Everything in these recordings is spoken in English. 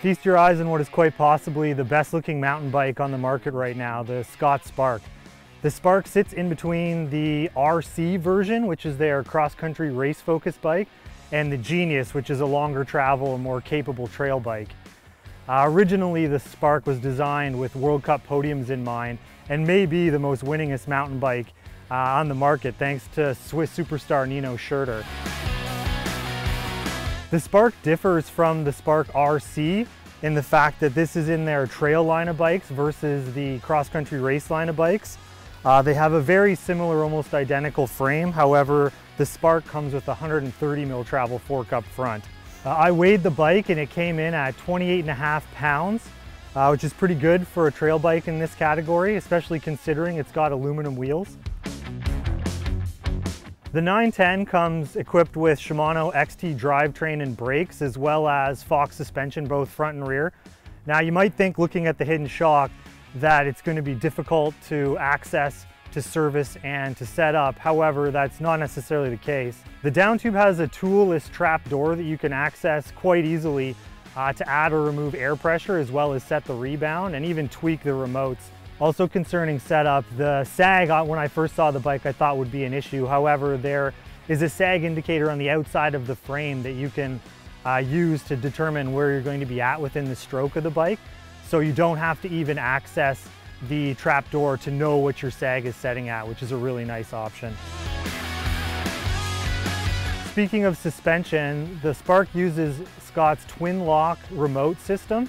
Feast your eyes on what is quite possibly the best looking mountain bike on the market right now, the Scott Spark. The Spark sits in between the RC version, which is their cross-country race-focused bike, and the Genius, which is a longer travel and more capable trail bike. Originally, the Spark was designed with World Cup podiums in mind and may be the most winningest mountain bike on the market, thanks to Swiss superstar Nino Schurter. The Spark differs from the Spark RC in the fact that this is in their trail line of bikes versus the cross-country race line of bikes. They have a very similar, almost identical frame. However, the Spark comes with a 130 mil travel fork up front. I weighed the bike and it came in at 28.5 pounds, which is pretty good for a trail bike in this category, especially considering it's got aluminum wheels. The 910 comes equipped with Shimano XT drivetrain and brakes, as well as Fox suspension, both front and rear. Now you might think, looking at the hidden shock, that it's going to be difficult to access, to service, and to set up. However, that's not necessarily the case. The down tube has a toolless trap door that you can access quite easily to add or remove air pressure, as well as set the rebound and even tweak the remotes. Also concerning setup, the sag, when I first saw the bike, I thought would be an issue. However, there is a sag indicator on the outside of the frame that you can use to determine where you're going to be at within the stroke of the bike. So you don't have to even access the trap door to know what your sag is setting at, which is a really nice option. Speaking of suspension, the Spark uses Scott's twin lock remote system.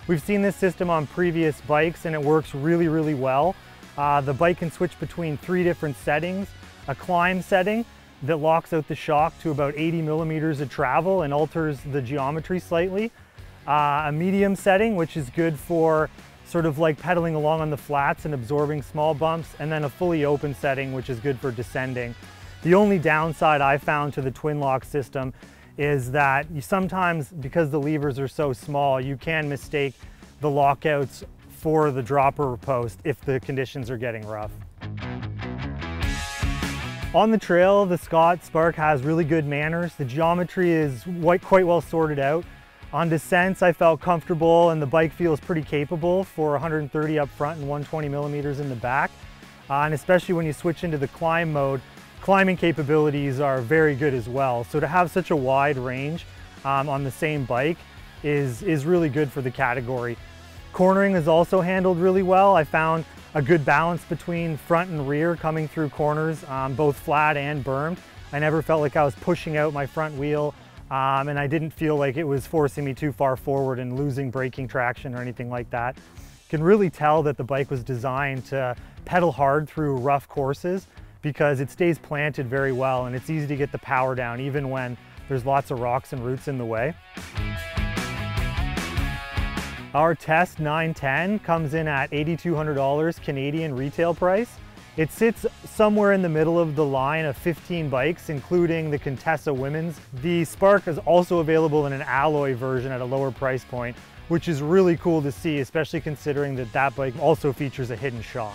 We've seen this system on previous bikes and it works really, really well. The bike can switch between 3 different settings: a climb setting that locks out the shock to about 80 millimeters of travel and alters the geometry slightly, a medium setting, which is good for sort of like pedaling along on the flats and absorbing small bumps, and then a fully open setting, which is good for descending. The only downside I found to the twin lock system is that you sometimes, because the levers are so small, you can mistake the lockouts for the dropper post if the conditions are getting rough. On the trail, the Scott Spark has really good manners. The geometry is quite well sorted out. On descents, I felt comfortable and the bike feels pretty capable for 130 up front and 120 millimeters in the back. And especially when you switch into the climb mode, climbing capabilities are very good as well. So to have such a wide range on the same bike is really good for the category. Cornering is also handled really well. I found a good balance between front and rear coming through corners, both flat and bermed. I never felt like I was pushing out my front wheel, and I didn't feel like it was forcing me too far forward and losing braking traction or anything like that. You can really tell that the bike was designed to pedal hard through rough courses, because it stays planted very well and it's easy to get the power down even when there's lots of rocks and roots in the way. Our test 910 comes in at $8,200 Canadian retail price. It sits somewhere in the middle of the line of 15 bikes, including the Contessa Women's. The Spark is also available in an alloy version at a lower price point, which is really cool to see, especially considering that that bike also features a hidden shock.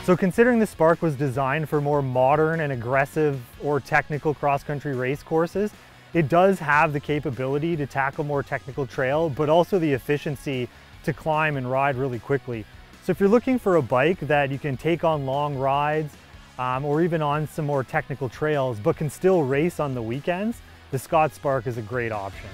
So considering the Spark was designed for more modern and aggressive or technical cross-country race courses, it does have the capability to tackle more technical trail, but also the efficiency to climb and ride really quickly. So if you're looking for a bike that you can take on long rides or even on some more technical trails, but can still race on the weekends, the Scott Spark is a great option.